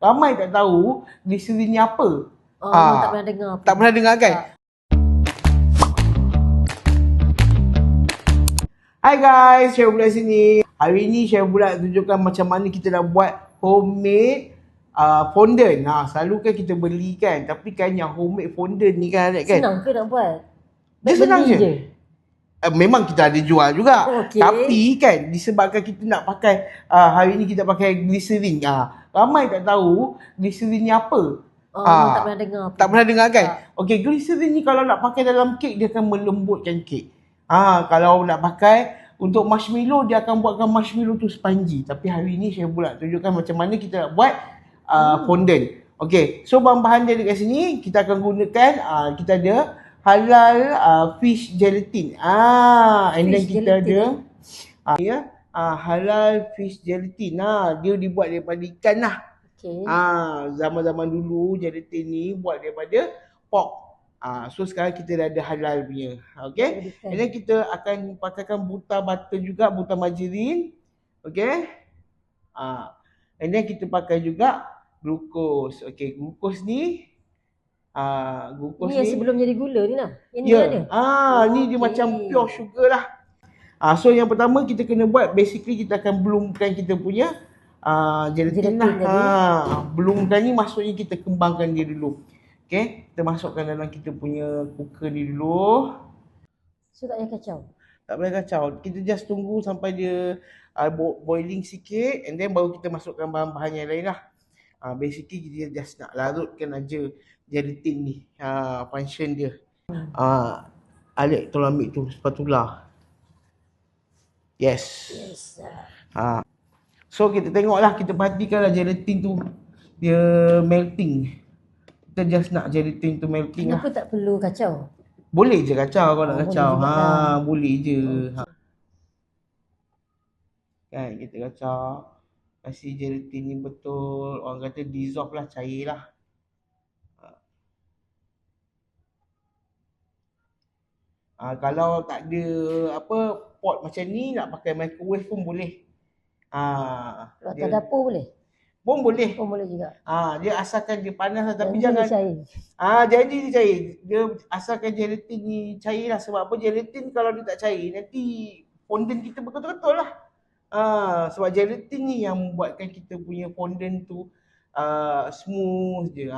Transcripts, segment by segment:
Ramai tak tahu gliserin ni apa. Tak pernah dengar. Tak pernah dengar kan? Hai guys, Syarul Bulat sini. Hari ni Syarul Bulat tunjukkan macam mana kita nak buat homemade fondant. Selalu kan kita beli kan, tapi kan yang homemade fondant ni kan, senang ke nak buat? Dia senang je. Memang kita ada jual juga. Tapi kan disebabkan kita nak pakai hari ni kita pakai gliserin. Ramai tak tahu gliserin ni apa. Tak pernah dengar. Tak pernah dengar kan? Okey, gliserin ni kalau nak pakai dalam kek dia akan melembutkan kek. Kalau nak pakai untuk marshmallow dia akan buatkan marshmallow tu spongy. Tapi hari ni saya pula tunjukkan macam mana kita nak buat fondant. Okey, so bahan-bahan dia dekat sini kita akan gunakan kita ada halal fish gelatin. And then kita ada halal fish gelatin. Dia dibuat daripada ikan lah. Zaman-zaman dulu gelatin ni buat daripada pork. So sekarang kita dah ada halal punya. Okay. And then kita akan pakaikan butter butter juga, butter margarine. Okay. And then kita pakai juga glukos. Okay, glukos ni glukos ni yang sebelum jadi gula ni lah. Yang ni ada. Ni dia macam pure sugar lah. So yang pertama kita kena buat, basically kita akan bloomkan kita punya gelatin lah. Bloomkan ni maksudnya kita kembangkan dia dulu. Okay, kita masukkan dalam kita punya cooker ni dulu. So tak payah kacau? Tak payah kacau. Kita just tunggu sampai dia boiling sikit, and then baru kita masukkan bahan-bahan yang lain lah. Basically kita just nak larutkan aja gelatin ni. Function dia. Alek tolong ambil tu spatula. Yes. So kita tengoklah, kita perhatikanlah gelatin tu dia melting. Kita just nak gelatin tu melting. Kenapa tak perlu kacau? Boleh je kacau kalau nak kacau. Boleh je. Kan kita kacau. Kasi gelatin ni betul, orang kata dissolve lah, cair lah. Kalau tak ada pot macam ni, nak pakai microwave pun boleh. Kalau tak dapur boleh? Pun boleh. Pun boleh juga. Dia asalkan dia panas lah, tapi jangan cair. Jadi dia cair. Dia asalkan gelatin ni cair lah. Sebab apa, gelatin kalau dia tak cair, nanti fondant kita betul-betul lah. Sebab gelatin ni yang membuatkan kita punya fondant tu smooth je.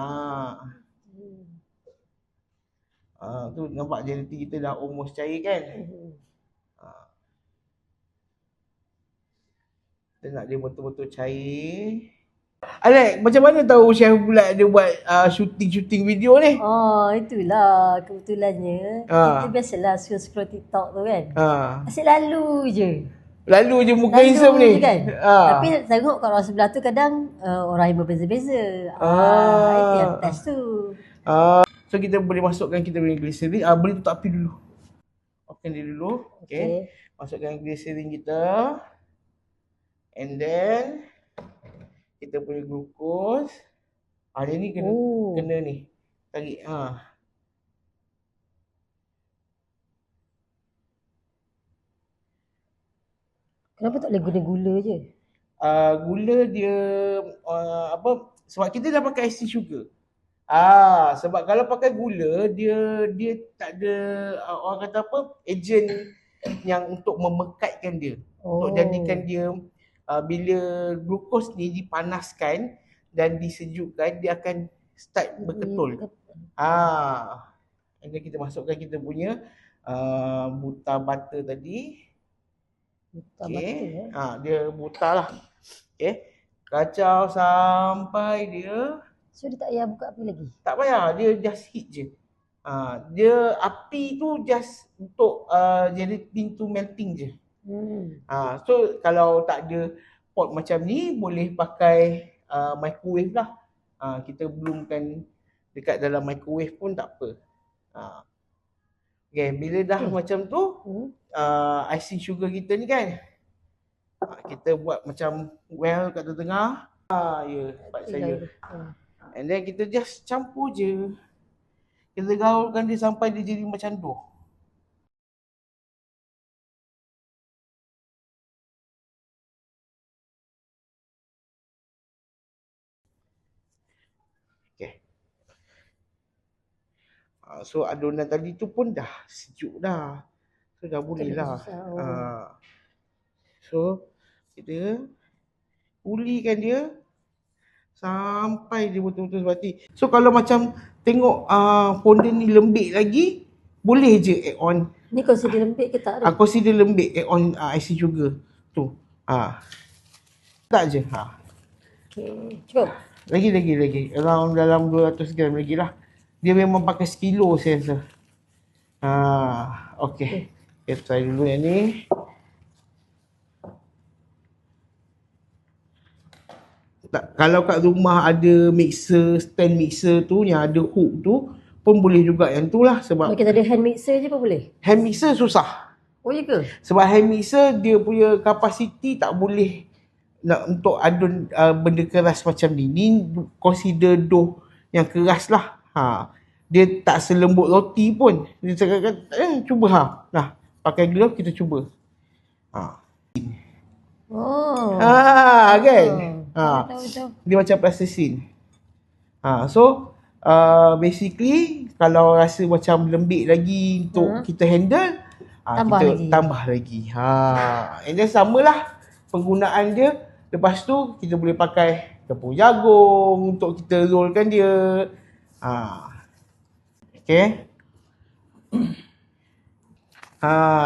Tu nampak gelatin kita dah almost cair kan. Kita nak dia betul-betul cair. Alek, macam mana tahu Syarul Bulat dia buat shooting video ni? Itulah kebetulannya. Kita biasalah scroll TikTok tu kan. Asyik lalu je muka handsome ni kan. Tapi tengok kat orang sebelah tu kadang orang yang berbeza-beza. Itu yang test tu. So kita boleh masukkan kita punya gliserin. Boleh tutup api dulu. Offkan dia dulu. Okay. Masukkan gliserin kita. And then kita punya glukos. Dia ni kena ni. Tarik. Kenapa tak boleh guna gula je? Gula dia sebab kita dah pakai icing sugar. Sebab kalau pakai gula dia tak ada orang kata agent yang untuk memekatkan dia. Untuk jadikan dia bila glukos ni dipanaskan dan disejukkan, dia akan start berketul. Dan kita masukkan kita punya butter butter tadi. Dia butter lah. Kacau sampai dia. So dia tak payah buka api lagi? Tak payah, dia just heat je. Dia api tu just untuk gelatin tu melting je. So kalau tak ada pot macam ni, boleh pakai microwave lah. Kita bloomkan dekat dalam microwave pun tak apa. Okay, bila dah macam tu, icing sugar kita ni kan, kita buat macam well kat tengah. Tempat saya. And then kita just campur je. Kita gaulkan dia sampai dia jadi macam dough. Okay. So adunan tadi tu pun dah sejuk dah. So dah boleh lah. So kita ulikan dia sampai dia betul-betul sebati. So kalau macam tengok fondant ni lembik lagi, boleh je add on. Ni consider lembik ke tak? Consider lembik, add on icing sugar tu. Tak je. Okay, cukup. Lagi. Around dalam 200 gram lagi lah. Dia memang pakai sekilo saya rasa. Okay. Kita try dulu yang ni. Kalau kat rumah ada mixer, stand mixer tu yang ada hook tu pun boleh juga yang tu lah. Sebab kita ada hand mixer je pun boleh? Hand mixer susah. Oh ya ke? Sebab hand mixer dia punya kapasiti tak boleh nak untuk adun benda keras macam ni. Ni consider dough yang keras lah. Dia tak selembut roti pun. Dia cakap cuba Nah, pakai glove kita cuba. Kan? Tahu. Dia macam plasticine. So basically kalau rasa macam lembik lagi untuk kita handle, tambah lagi. And then samalah penggunaan dia. Lepas tu kita boleh pakai tepung jagung untuk kita rollkan dia. Okay.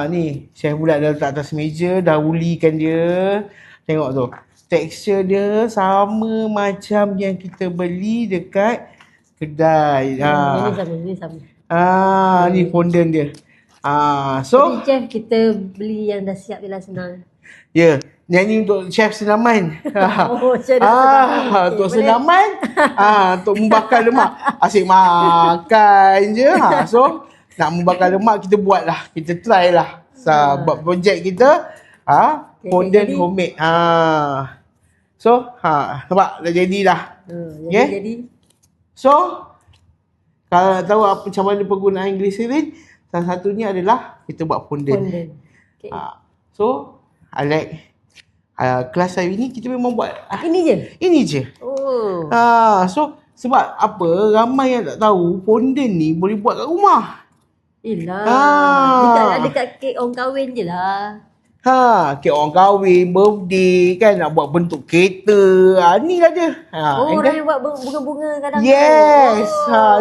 Ni Chef Bulat dah letak atas meja, dah ulikan dia. Tengok tu. Tekstur dia sama macam yang kita beli dekat kedai. Ini sama. Ni fondant dia. So jadi chef kita beli yang dah siap je lah, senang. Ya, ni untuk chef senaman. Chef senaman. Untuk senaman, untuk membakar lemak. Asyik makan je. So nak membakar lemak kita buat lah. Kita try lah. Buat projek kita. Fondant homemade. So, nampak dah jadi dah. Jadi. So, kalau nak tahu macam mana penggunaan glycerin, salah satunya adalah kita buat fondant. Okay. So, Alex, kelas hari ni kita memang buat Ini je. So, sebab apa? Ramai yang tak tahu fondant ni boleh buat kat rumah. Dekat kek orang kahwin je lah. Kek orang kahwin, birthday kan, nak buat bentuk kereta. Ni lah dia. Orang yang buat bunga-bunga kadang. Yes.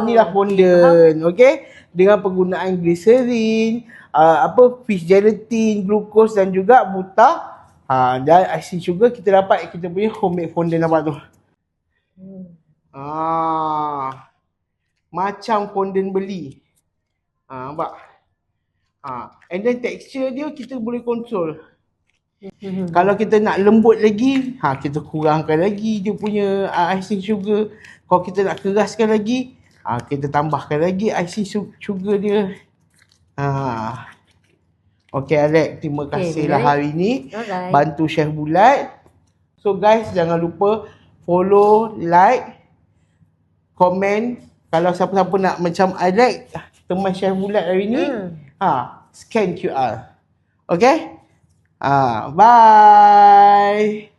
Ni lah fondant. Okay. Dengan penggunaan glycerin, fish gelatin, glukos dan juga butter. Dan icing sugar, kita dapat kita punya homemade fondant, nampak tu. Macam fondant beli. Nampak? And then tekstur dia kita boleh control. Kalau kita nak lembut lagi, kita kurangkan lagi dia punya icing sugar. Kalau kita nak keraskan lagi, kita tambahkan lagi icing sugar dia. Okay Alex, terima kasihlah hari ni. Bantu Chef Bulat. So guys, jangan lupa follow, like, komen. Kalau siapa-siapa nak macam Alex, teman Chef Bulat hari ni, scan QR. Okay? Bye.